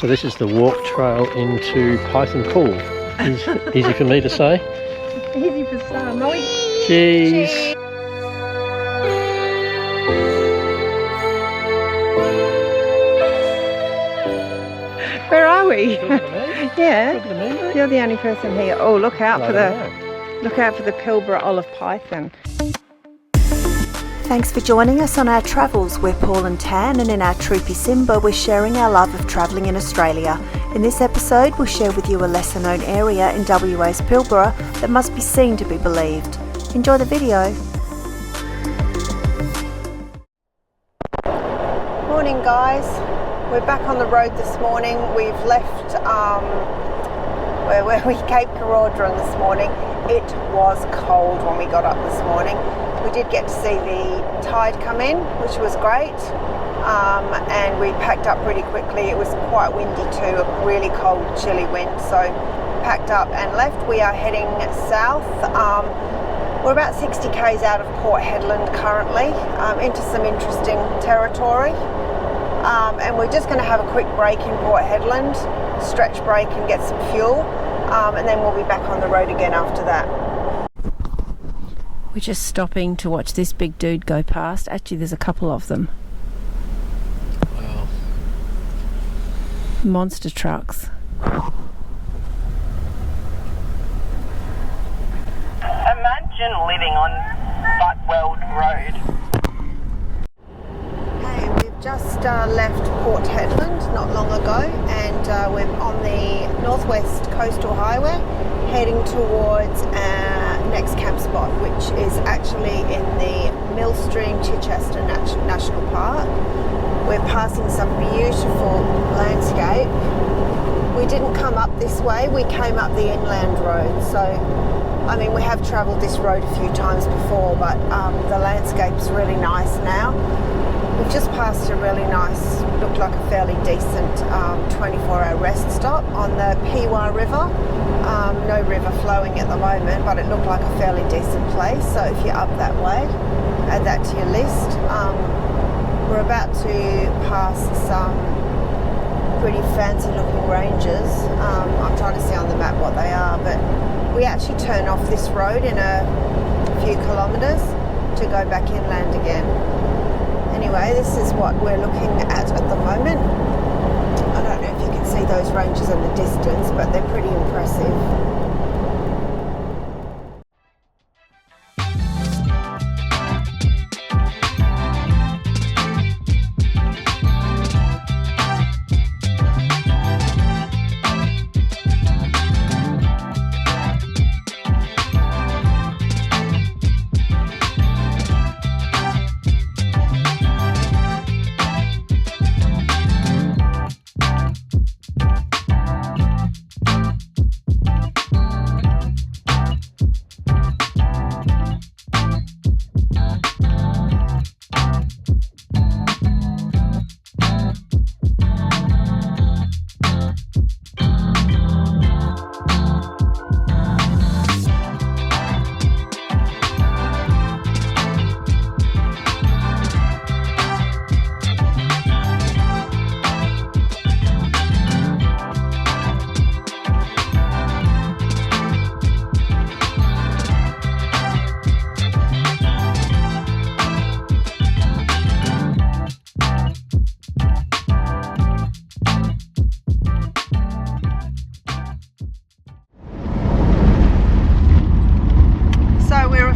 So this is the walk trail into Python Pool. Easy for me to say. Easy for some. Cheese. Where are we? Yeah, Look at me. you're the only person here. Oh, look out for the Pilbara olive python. Thanks for joining us on our travels. We're Paul and Tan, and in our troopy Simba we're sharing our love of travelling in Australia. In this episode we'll share with you a lesser known area in WA's Pilbara that must be seen to be believed. Enjoy the video. Morning guys, we're back on the road this morning. We've left where were we? Cape Keraudren this morning. It was cold when we got up this morning. We did get to see the tide come in, which was great, and we packed up pretty quickly. It was quite windy too, a really cold, chilly wind, so packed up and left. We are heading south. We're about 60 k's out of Port Hedland currently, into some interesting territory, and we're just going to have a quick break in Port Hedland, stretch break and get some fuel, and then we'll be back on the road again after that. We're just stopping to watch this big dude go past. Actually, there's a couple of them. Wow. Monster trucks. Imagine living on Butweld Road. Hey, we've just left Port Hedland not long ago, and we're on the northwest coastal highway heading towards our next camp spot, which is actually in the Millstream Chichester National Park. We're passing some beautiful landscape. We didn't come up this way, we came up the inland road, so I mean we have travelled this road a few times before, but the landscape's really nice now. We've just passed a really nice, looked like a fairly decent 24-hour rest stop on the Piwa River. No river flowing at the moment, but it looked like a fairly decent place, so if you're up that way, add that to your list. We're about to pass some pretty fancy looking ranges. I'm trying to see on the map what they are, but we actually turn off this road in a few kilometres to go back inland again. Anyway, this is what we're looking at the moment. I don't know if you can see those ranges in the distance, but they're pretty impressive.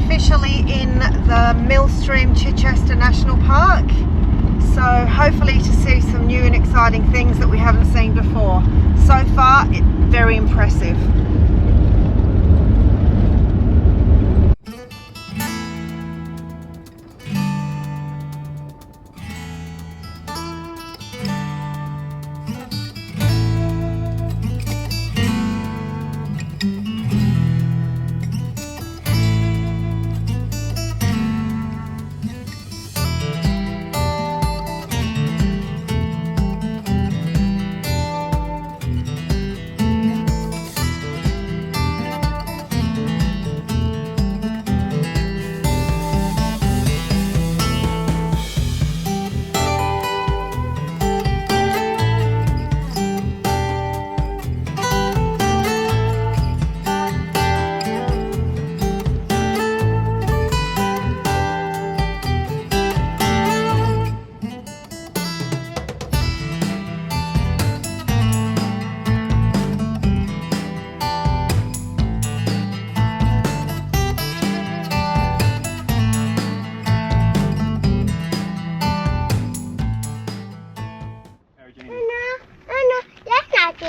Officially in the Millstream Chichester National Park, so hopefully to see some new and exciting things that we haven't seen before. So far, it's very impressive.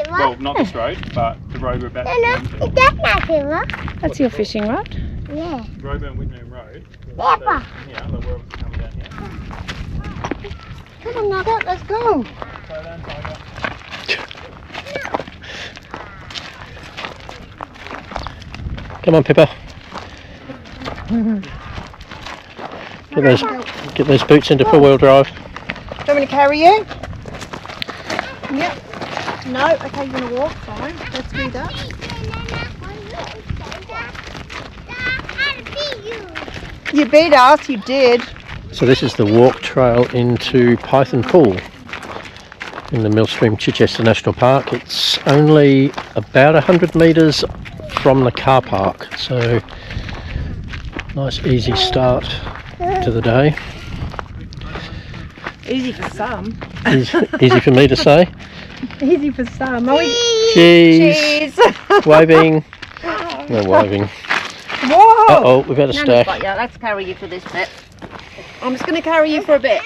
Well, not this road, but the road we're about to go into. That's your fishing rod? Roeburn Whitney Road. Yeah, but we're coming down here. Come on, Nugget, let's go. Slow down, Tiger. Come on, Pippa. Get those boots into four-wheel drive. Do you want me to carry you? Yep. No, okay, you're going to walk, fine. Let's do that. You beat us, you did. So this is the walk trail into Python Pool in the Millstream Chichester National Park. It's only about 100 metres from the car park, so nice easy start to the day. Easy for some. Easy for me to say. Easy for some. Cheese. Waving. No waving. Whoa! Uh-oh, we've had a stack. Yeah, let's carry you for this bit. I'm just going to carry you for a bit.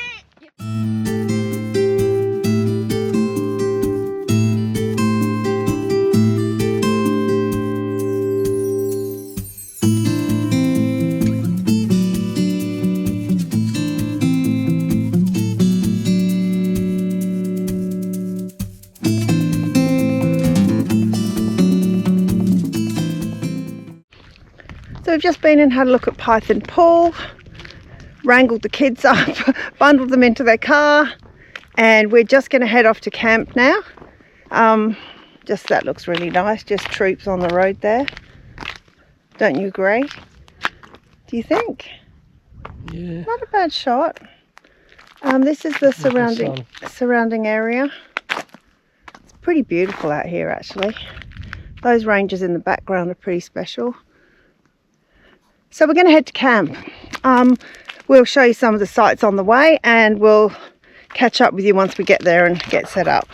So we've just been and had a look at Python Pool, wrangled the kids up, bundled them into their car, and we're just going to head off to camp now. Just that looks really nice, just troops on the road there. Don't you agree? Do you think? Yeah. Not a bad shot. This is the surrounding area. It's pretty beautiful out here actually. Those ranges in the background are pretty special. So we're going to head to camp. We'll show you some of the sights on the way and we'll catch up with you once we get there and get set up.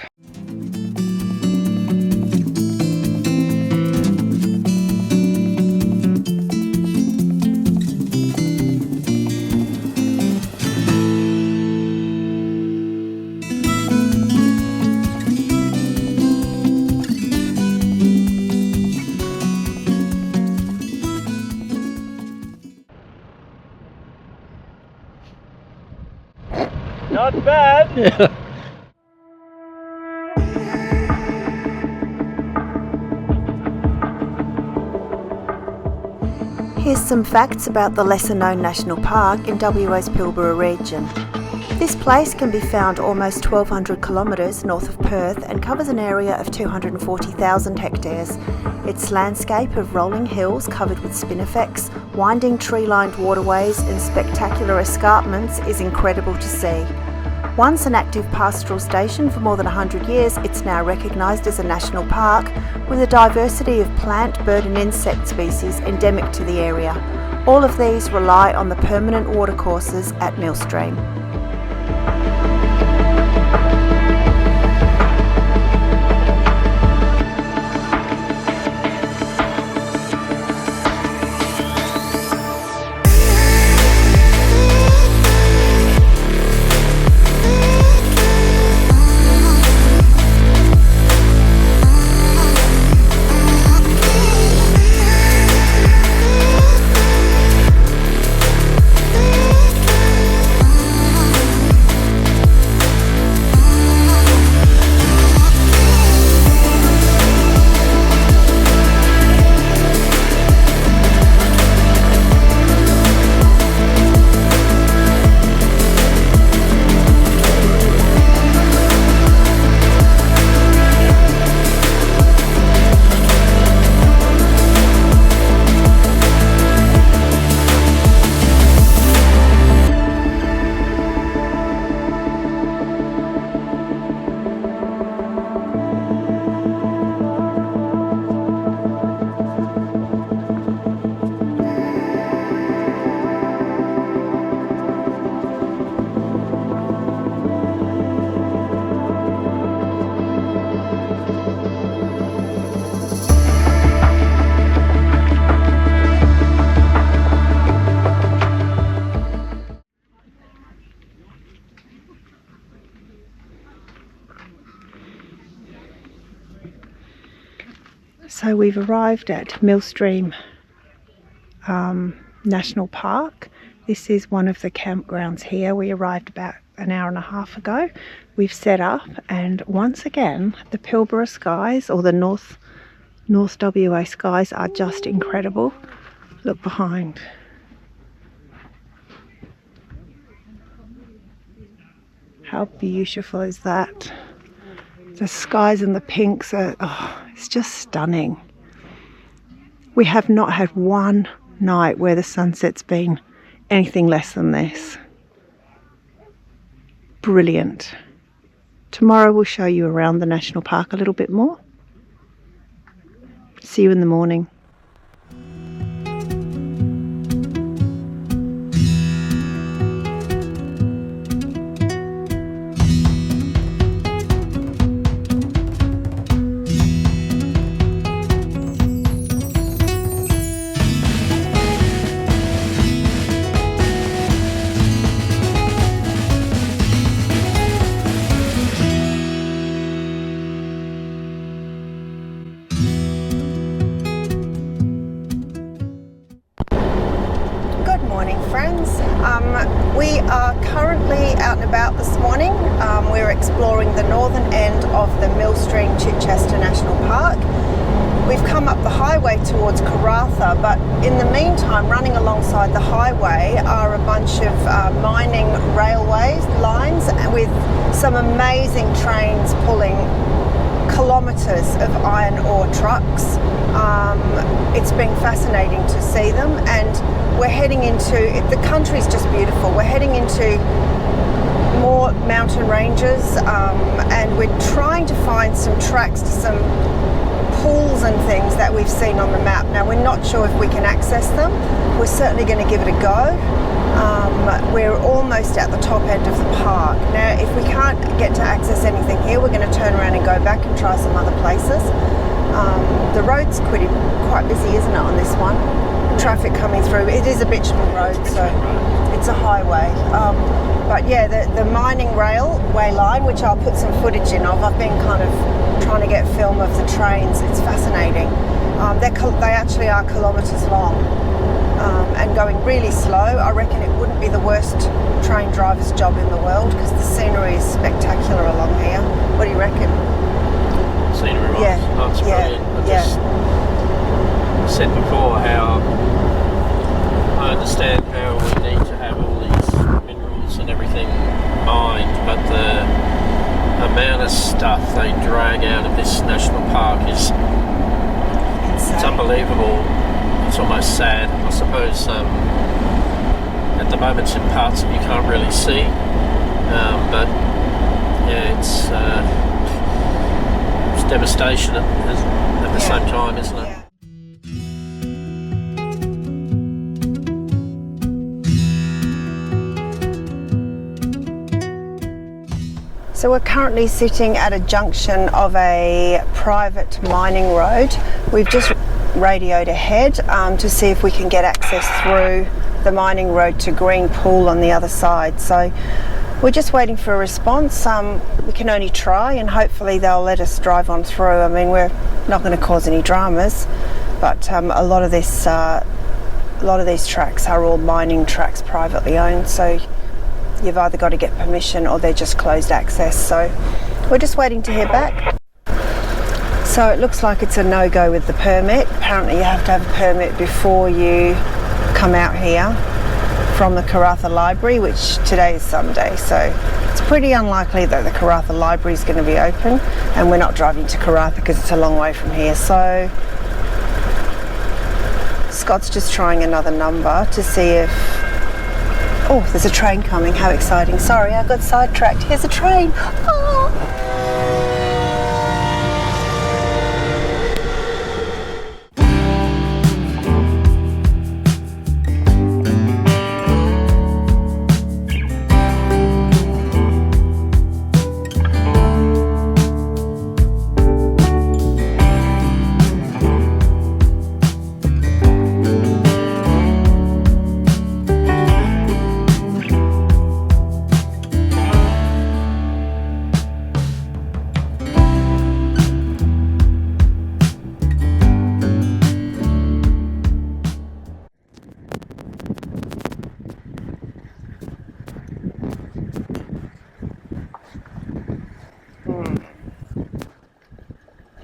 Not bad. Yeah. Here's some facts about the lesser-known national park in WA's Pilbara region. This place can be found almost 1,200 kilometres north of Perth and covers an area of 240,000 hectares. Its landscape of rolling hills covered with spinifex, winding tree-lined waterways and spectacular escarpments is incredible to see. Once an active pastoral station for more than 100 years, it's now recognised as a national park with a diversity of plant, bird and insect species endemic to the area. All of these rely on the permanent watercourses at Millstream. So we've arrived at Millstream National Park. This is one of the campgrounds here. We arrived about an hour and a half ago. We've set up, and once again the Pilbara skies, or the North WA skies, are just incredible. Look behind. How beautiful is that? The skies and the pinks are, it's just stunning. We have not had one night where the sunset's been anything less than this. Brilliant. Tomorrow we'll show you around the national park a little bit more. See you in the morning. We are currently out and about this morning. We're exploring the northern end of the Millstream Chichester National Park. We've come up the highway towards Karratha, but in the meantime, running alongside the highway are a bunch of mining railway lines with some amazing trains pulling kilometres of iron ore trucks. It's been fascinating to see them, and we're heading into, the country's just beautiful. We're heading into more mountain ranges, and we're trying to find some tracks to some pools and things that we've seen on the map. Now, we're not sure if we can access them. We're certainly going to give it a go. We're almost at the top end of the park. Now, if we can't get to access anything here, we're going to turn around and go back and try some other places. The road's quite busy, isn't it, on this one? Traffic coming through. It is a bitumen road, so it's a highway. But yeah, the mining railway line, which I'll put some footage in of, I've been kind of trying to get film of the trains. It's fascinating. They actually are kilometres long and going really slow. I reckon it wouldn't be the worst train driver's job in the world because the scenery is spectacular along here. What do you reckon? Scenery wise, Yeah. oh, it's brilliant. I just said before how I understand how we need to have all these minerals and everything mined, but the amount of stuff they drag out of this national park is it's unbelievable. It's almost sad. I suppose at the moment it's in parts that you can't really see, but yeah, it's devastation at the same time, isn't it? So we're currently sitting at a junction of a private mining road. We've just radioed ahead to see if we can get access through the mining road to Green Pool on the other side. So we're just waiting for a response. We can only try, and hopefully they'll let us drive on through. I mean, we're not going to cause any dramas, but a lot of these tracks are all mining tracks, privately owned. So you've either got to get permission or they're just closed access. So we're just waiting to hear back. So it looks like it's a no-go with the permit. Apparently you have to have a permit before you come out here from the Karratha Library, which today is Sunday. So it's pretty unlikely that the Karratha Library is going to be open, and we're not driving to Karratha because it's a long way from here. So Scott's just trying another number to see if... Oh, there's a train coming. How exciting. Sorry, I got sidetracked. Here's a train. Oh.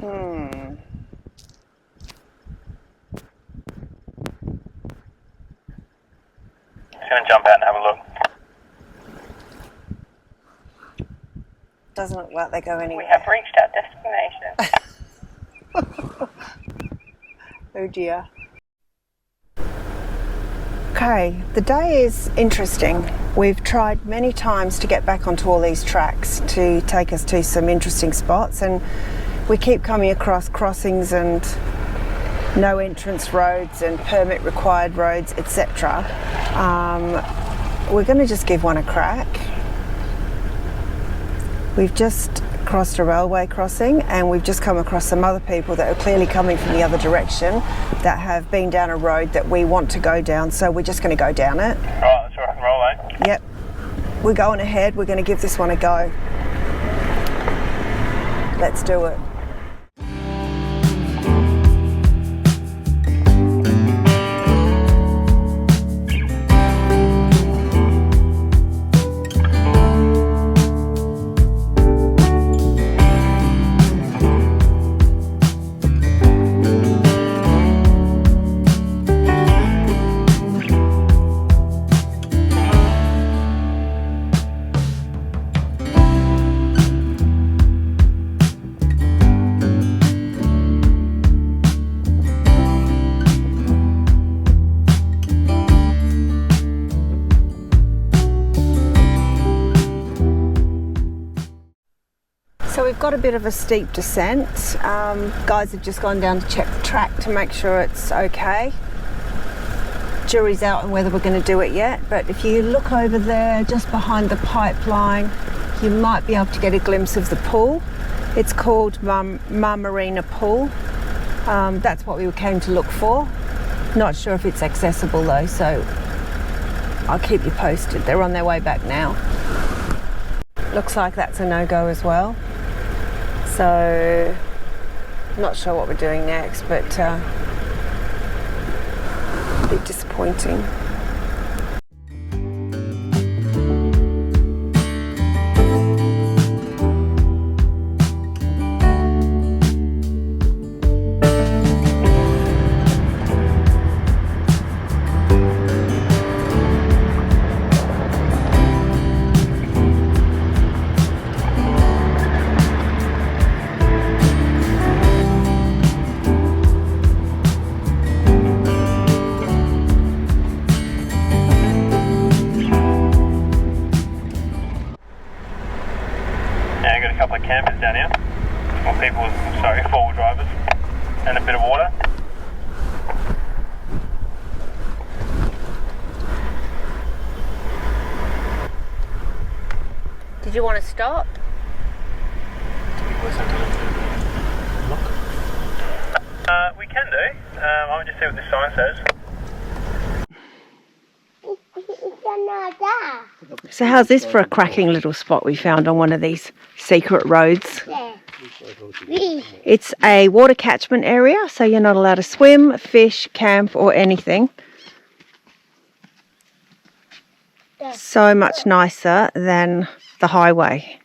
Just going to jump out and have a look. Doesn't look like they go We anywhere. have reached our destination. Oh dear. Okay, the day is interesting. We've tried many times to get back onto all these tracks to take us to some interesting spots, and we keep coming across crossings and no entrance roads and permit required roads, etc. We're going to just give one a crack. We've just crossed a railway crossing, and we've just come across some other people that are clearly coming from the other direction that have been down a road that we want to go down, so we're just going to go down it. Right, let's rock and roll, eh? Yep, we're going ahead. We're going to give this one a go. Let's do it. So we've got a bit of a steep descent. Guys have just gone down to check the track to make sure it's okay. Jury's out on whether we're going to do it yet, but if you look over there just behind the pipeline, you might be able to get a glimpse of the pool. It's called Marina Pool. That's what we came to look for. Not sure if it's accessible though, so I'll keep you posted. They're on their way back now. Looks like that's a no-go as well. So, not sure what we're doing next, but a bit disappointing. Campers down here, or people, sorry, four-wheel drivers, and a bit of water. Did you want to stop? We can do. I'll just see what this sign says. So how's this for a cracking little spot we found on one of these secret roads? It's a water catchment area, so you're not allowed to swim, fish, camp or anything. So much nicer than the highway.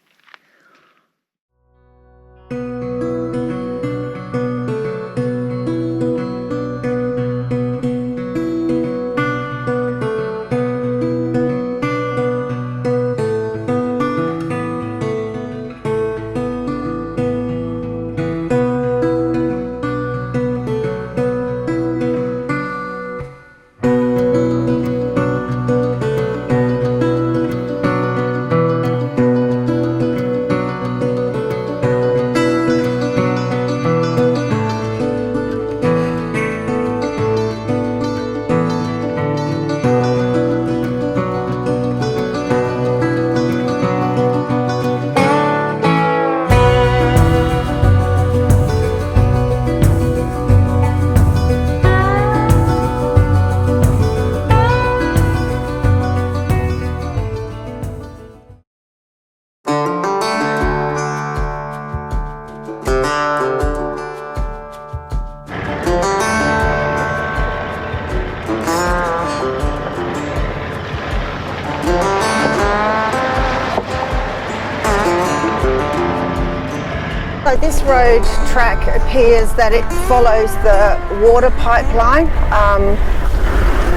So this road track appears that it follows the water pipeline.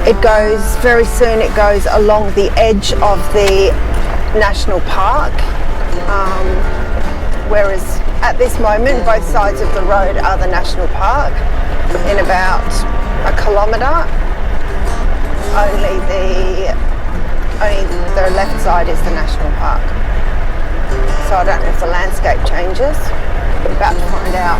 It goes along the edge of the national park, whereas at this moment both sides of the road are the national park. In about a kilometre, only the left side is the national park. So I don't know if the landscape changes. We're about to find out.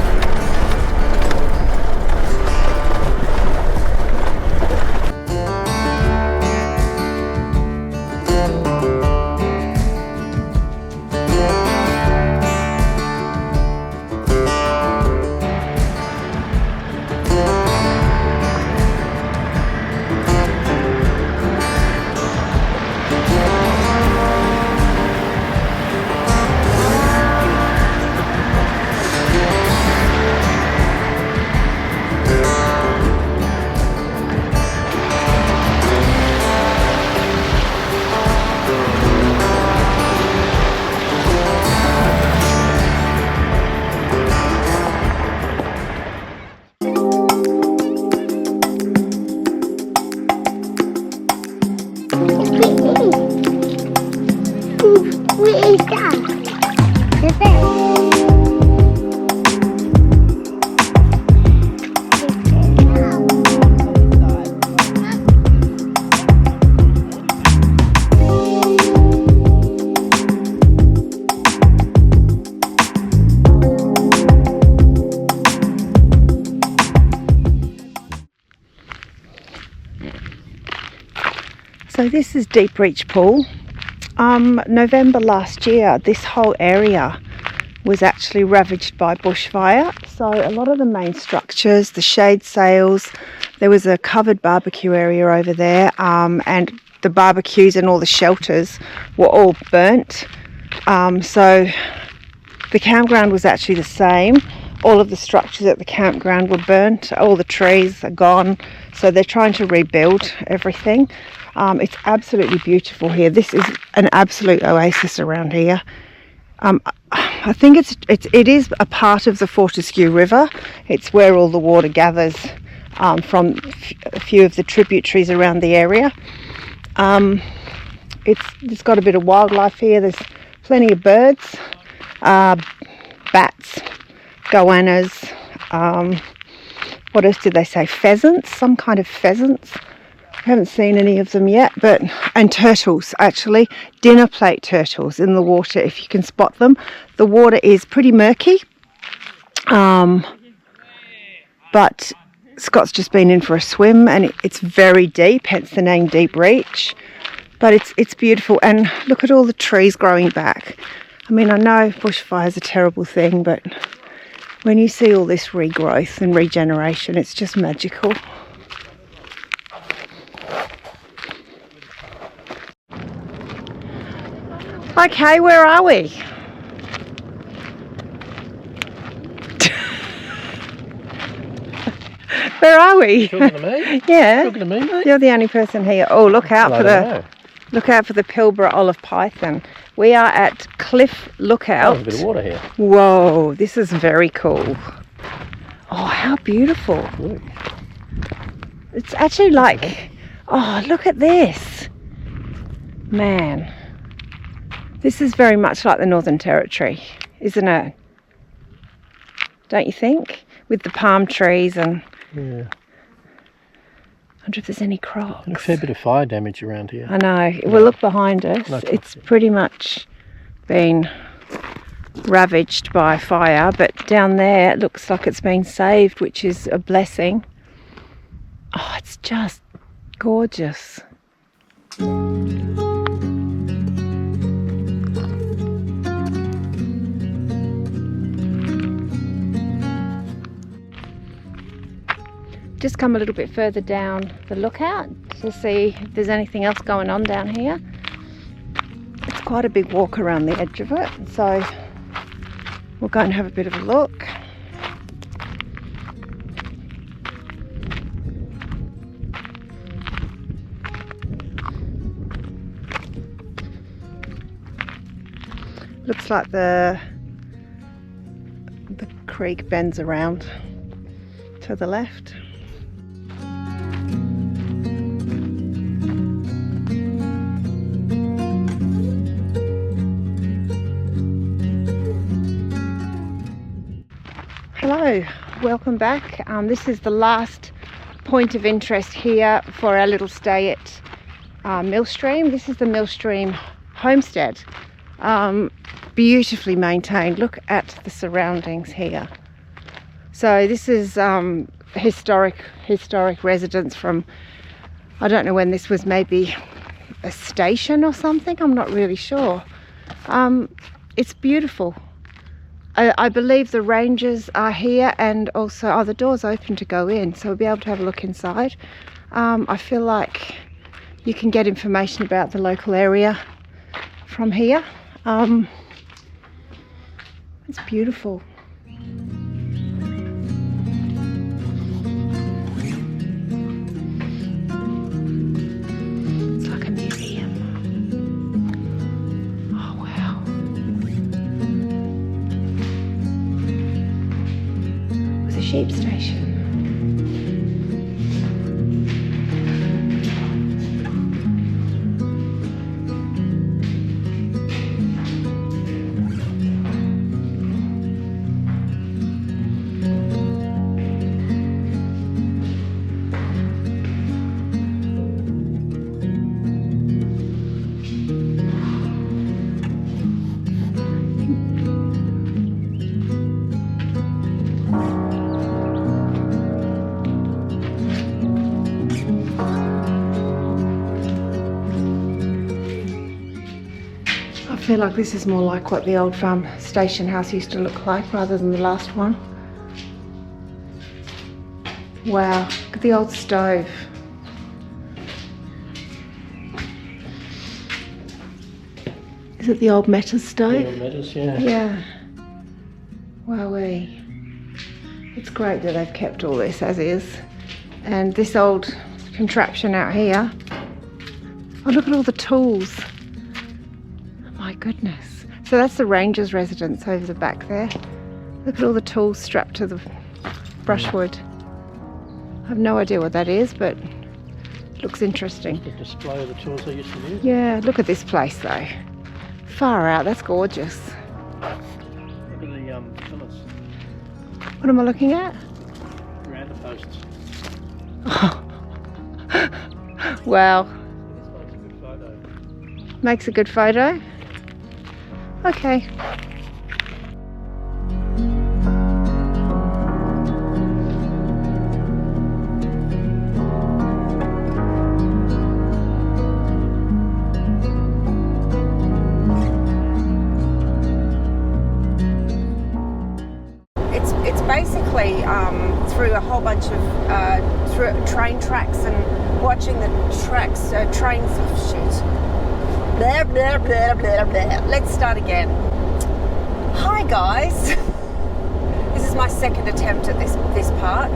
So this is Deep Reach Pool. November last year, this whole area was actually ravaged by bushfire. So a lot of the main structures, the shade sails, there was a covered barbecue area over there, and the barbecues and all the shelters were all burnt. So the campground was actually the same. All of the structures at the campground were burnt, all the trees are gone. So they're trying to rebuild everything. It's absolutely beautiful here. This is an absolute oasis around here. I think it is a part of the Fortescue River. It's where all the water gathers from a few of the tributaries around the area. It's got a bit of wildlife here. There's plenty of birds, bats, goannas. What else did they say? Pheasants, some kind of pheasants. I haven't seen any of them yet, and turtles, actually, dinner plate turtles in the water, if you can spot them. The water is pretty murky, but Scott's just been in for a swim, and it's very deep, hence the name Deep Reach. But it's beautiful, and look at all the trees growing back. I mean, I know bushfire is a terrible thing, but when you see all this regrowth and regeneration, it's just magical. Okay, where are we? Where are we? Talking to me? Yeah. Talking to me, mate? You're the only person here. Oh, look out for the Pilbara olive python. We are at Cliff Lookout. Oh, there's a bit of water here. Whoa, this is very cool. Oh, how beautiful. Ooh. It's actually like, oh, look at this. Man. This is very much like the Northern Territory, isn't it? Don't you think? With the palm trees and... Yeah. I wonder if there's any crocs. And a fair bit of fire damage around here. I know. Well, look behind us. No, it's pretty much been ravaged by fire, but down there it looks like it's been saved, which is a blessing. Oh, it's just gorgeous. Just come a little bit further down the lookout to see if there's anything else going on down here. It's quite a big walk around the edge of it, so we'll go and have a bit of a look. Looks like the creek bends around to the left. Hello, welcome back. This is the last point of interest here for our little stay at Millstream. This is the Millstream Homestead. Beautifully maintained. Look at the surroundings here. So this is historic residence from, I don't know when this was, maybe a station or something, I'm not really sure. It's beautiful. I believe the rangers are here, and also the door's open to go in, so we'll be able to have a look inside. I feel like you can get information about the local area from here. It's beautiful. It's like a museum. Oh wow. It was a sheep station. I feel like this is more like what the old farm station house used to look like rather than the last one. Wow, look at the old stove. Is it the old Metas stove? The old Metas, yeah. Yeah. Wowee. It's great that they've kept all this as is. And this old contraption out here. Oh, look at all the tools. My goodness. So that's the ranger's residence over the back there. Look at all the tools strapped to the brushwood. I have no idea what that is, but it looks interesting. The display of the tools they used to use. Yeah, look at this place though. Far out, that's gorgeous. Look at the pillars. What am I looking at? Veranda posts. Wow. This makes a good photo. Makes a good photo. Okay. It's basically through a whole bunch of through train tracks and watching the tracks, trains. Oh, shit. Blah, blah, blah, blah, blah. Let's start again. Hi guys. This is my second attempt at this part.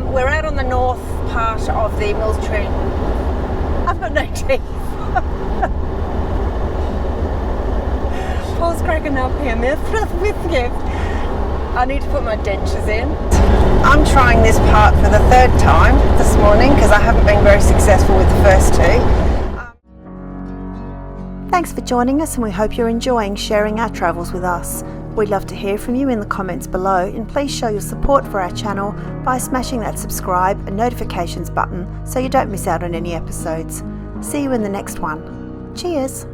We're out on the north part of the Millstream. I've got no teeth. Paul's cracking up here. I need to put my dentures in. I'm trying this part for the third time this morning because I haven't been very successful with the first two. Thanks for joining us, and we hope you're enjoying sharing our travels with us. We'd love to hear from you in the comments below, and please show your support for our channel by smashing that subscribe and notifications button so you don't miss out on any episodes. See you in the next one. Cheers!